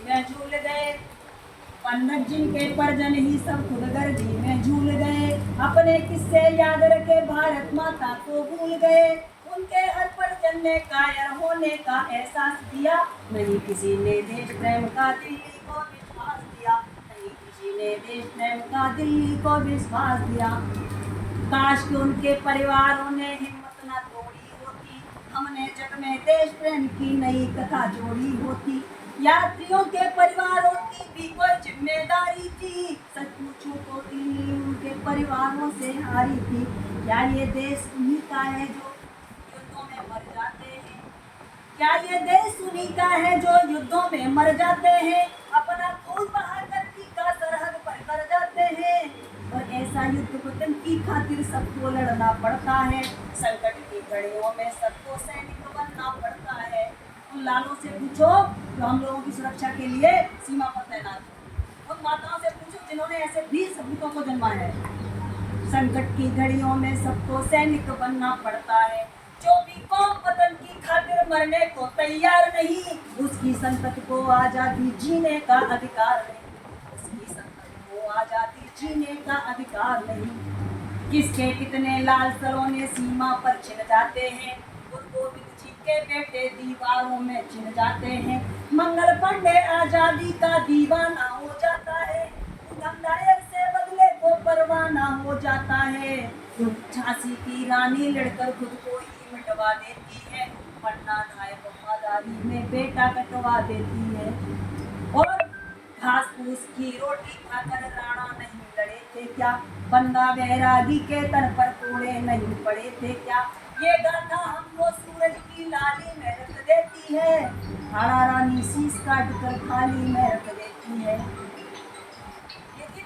में झूल गए। पंडित जिनके परिजन ही सब खुद गर्जी में झूल गए। अपने किस्से याद रखे भारत माता को भूल गए। उनके हर परिजन ने कायर होने का एहसास दिया। नहीं किसी ने देश प्रेम का दिल्ली को विश्वास दिया। नहीं किसी ने देश प्रेम का दिल्ली को विश्वास दिया। काश कि उनके परिवारों ने हिम्मत न तोड़ी होती। हमने जग में देश प्रेम की नई कथा जोड़ी होती। यात्रियों के परिवारों की भी कोई जिम्मेदारी थी। सच पूछूं तो दिल्ली उनके परिवारों से हारी थी। क्या ये देश उन्हीं का है जो युद्धों में मर जाते हैं? क्या ये देश उन्हीं का है जो युद्धों में मर जाते हैं? अपना खून बहाकर का सरहद पर कर जाते हैं। और ऐसा युद्ध वतन की खातिर सबको लड़ना पड़ता है। संकट की घड़ियों में सबको सैनिक बनना पड़ता है। उन लालों से पूछो जो हम लोगों की सुरक्षा के लिए सीमा पर तैनात है। उन माताओं से पूछो जिन्होंने ऐसे 20 सपूतों को जन्माया है। संकट की घड़ियों में सबको सैनिक बनना पड़ता है। जो भी कौम वतन की खातिर मरने को तैयार नहीं, उसकी संतति को आजादी जीने का अधिकार नहीं। उसकी संतति को आजादी जीने का अधिकार नहीं। किसके कितने लाल सरोने सीमा पर छिन जाते हैं। गुरु के बेटे दीवारों में छिन जाते हैं। मंगल पांडे आजादी का दीवाना हो जाता है। उधम नायर से बदले को परवाना हो जाता है। झांसी की रानी लड़कर खुद को ही मिटवा देती है। पन्ना नाय वफादारी में बेटा कटवा देती है। और घास फूस की रोटी खाकर राणा नहीं लड़े थे क्या? बंदा बैरागी के तन पर कोड़े नहीं पड़े थे क्या? ये गाथा हमको सूरज की लाली में रख देती है। हाड़ा रानी शीश काट कर थाली में रख देती है। लेकिन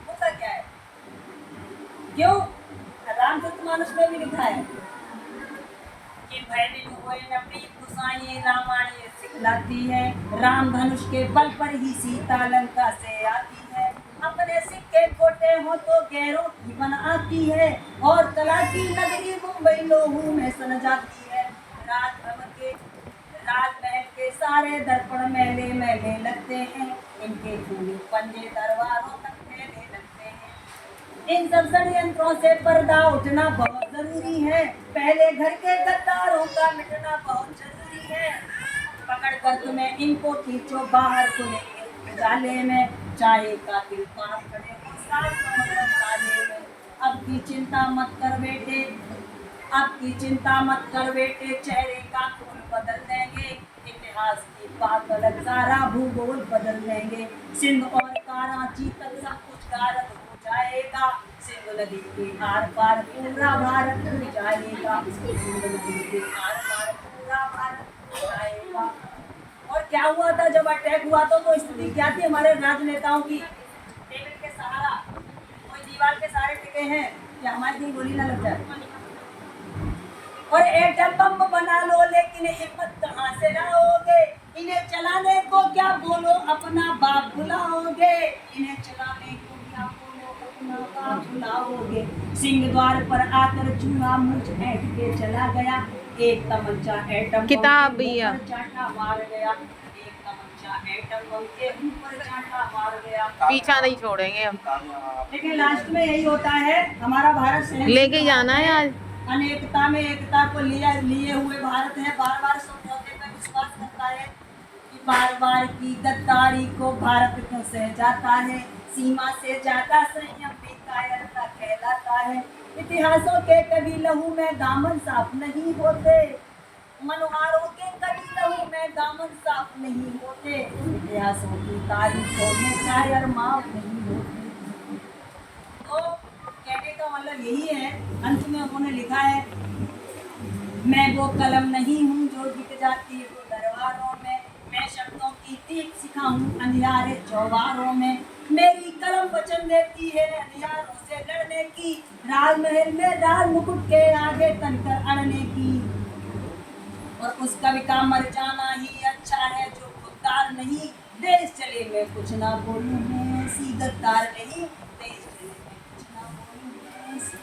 होता क्या है? क्यों? रामचरितमानस में भी लिखा है कि भयनिक होए न प्रीत गुसाई रामायण ये सिखलाती है। राम धनुष के बल पर ही सीता लंका से आती है। अपने सिक्के खोटे हो तो गैरों की बन आती है। और कला की नगरी मुंबई लोहू में सन जाती है। राजमहल के सारे दर्पण मैले मैले लगते हैं। इनके खूनी पंजे दरबारों तक फैले लगते हैं। इन सब षड्यंत्रों से पर्दा उठना बहुत जरूरी है। पहले घर के गद्दारों का मिटना बहुत जरूरी है। पकड़ कर तुम्हें इनको खींचो बाहर खुले जाले में। चाहे कातिल पास खड़े हो साथ ताले में। अब की चिंता मत कर बेटे, अब की चिंता मत कर बेटे। चेहरे का खून बदल देंगे। इतिहास की बात अलग, सारा भूगोल बदल देंगे। सिंध और कराची तक सब कुछ गारद हो जाएगा। सिंध नदी के आर पार पूरा भारत हो जाएगा। सिंध नदी के आर पार पूरा भारत हो जाएगा। और क्या हुआ था जब अटैक हुआ तो स्थिति क्या थी हमारे राजनेताओं की? टेबल के सहारा, कोई दीवार के सहारे टिके हैं या हमारी कहीं गोली ना लग जाए। और एटम बम बना लो लेकिन हिम्मत कहाँ से लाओगे? इन्हें चलाने को क्या बोलो अपना बाप बुलाओगे? इन्हें चलाने को क्या बोलो अपना बाप बुलाओगे? सिंह द्वार पर आकर चूहा मुझ ऐठ के चला गया। एक तमंचा एटम किताब भैया चाटा मार गया। एक तमंचा एटम बम के ऊपर चाटा मार गया। पीछा नहीं छोड़ेंगे हम। लेकिन लास्ट में यही होता है हमारा भारत लेके जाना है आज। अनेकता में एकता को लिए हुए भारत है। बार बार समझौते पर विश्वास करता है कि बार बार की गद्दारी को भारत क्यों सह जाता है। सीमा से ज्यादा संयम भी कायरता कहलाता है। इतिहासों के कभी लहू में दामन साफ नहीं होते। मनोहारों के कभी लहू में दामन साफ नहीं होते। इतिहासों की तारीखों में कायर माफ नहीं होते। तो कहने का मतलब यही है, अंत में उन्होंने लिखा है, मैं वो कलम नहीं हूँ जो बिक जाती है दरबारों में। मैं शब्दों की तीख सिखाऊं अंधियारे चौबारों में। मेरी कलम वचन देती है अंधियारों से लड़ने की। राजमहल में राज मुकुट के आगे तनकर अड़ने की। और उस कवि का मर जाना ही अच्छा है जो खुददार नहीं। देश चले मैं कुछ ना बोलूं मैं ऐसी गद्दार नहीं। देश चले मैं कुछ ना बोलूं मैं ऐसी